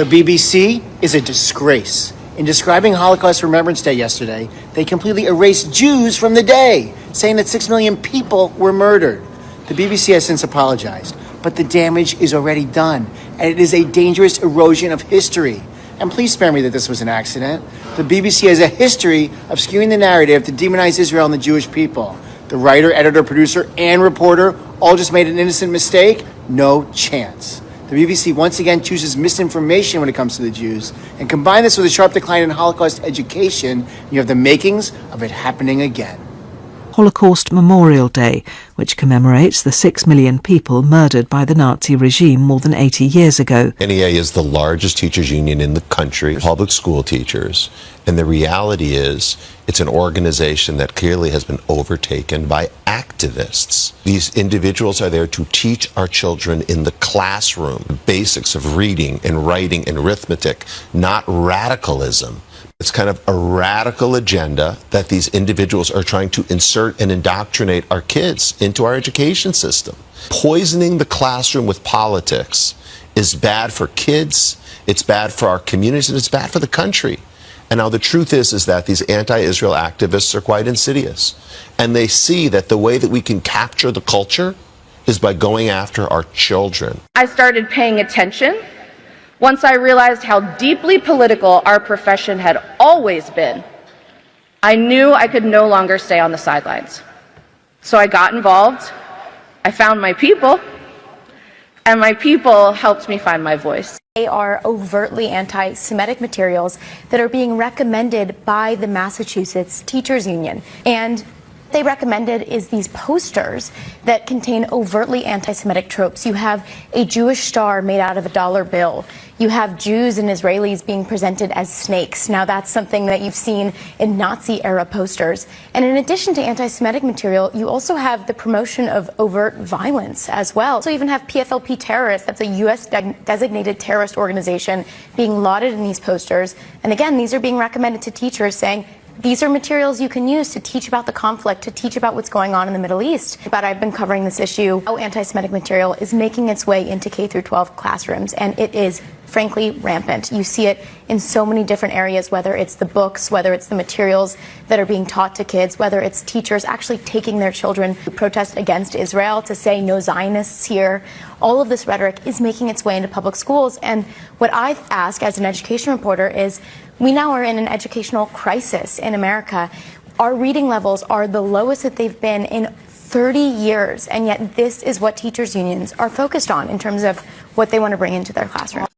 The BBC is a disgrace. In describing Holocaust Remembrance Day yesterday, they completely erased Jews from the day, saying that 6 million people were murdered. The BBC has since apologized, but the damage is already done, and it is a dangerous erosion of history. And please spare me that this was an accident. The BBC has a history of skewing the narrative to demonize Israel and the Jewish people. The writer, editor, producer, and reporter all just made an innocent mistake? No chance. The BBC once again chooses misinformation when it comes to the Jews, and combine this with a sharp decline in Holocaust education, you have the makings of it happening again. Holocaust Memorial Day, which commemorates the 6 million people murdered by the Nazi regime more than 80 years ago. NEA is the largest teachers union in the country, public school teachers, and the reality is it's an organization that clearly has been overtaken by activists. These individuals are there to teach our children in the classroom the basics of reading and writing and arithmetic, not radicalism. It's kind of a radical agenda that these individuals are trying to insert and indoctrinate our kids into our education system. Poisoning the classroom with politics is bad for kids, it's bad for our communities, and it's bad for the country. And now the truth is that these anti-Israel activists are quite insidious. And they see that the way that we can capture the culture is by going after our children. I started paying attention once I realized how deeply political our profession had always been. I knew I could no longer stay on the sidelines. So I got involved, I found my people, and my people helped me find my voice. They are overtly anti-Semitic materials that are being recommended by the Massachusetts Teachers Union. And they recommended is these posters that contain overtly anti-Semitic tropes. You have a Jewish star made out of a dollar bill. You have Jews and Israelis being presented as snakes. Now that's something that you've seen in Nazi-era posters. And in addition to anti-Semitic material, you also have the promotion of overt violence as well. So you even have PFLP terrorists, that's a U.S. designated terrorist organization, being lauded in these posters. And again, these are being recommended to teachers saying, these are materials you can use to teach about the conflict, to teach about what's going on in the Middle East. But I've been covering this issue, how anti-Semitic material is making its way into K-12 classrooms, and it is frankly rampant. You see it in so many different areas, whether it's the books, whether it's the materials that are being taught to kids, whether it's teachers actually taking their children to protest against Israel, to say no Zionists here. All of this rhetoric is making its way into public schools. And what I ask as an education reporter is, we now are in an educational crisis in America. Our reading levels are the lowest that they've been in 30 years, and yet this is what teachers unions are focused on in terms of what they want to bring into their classroom.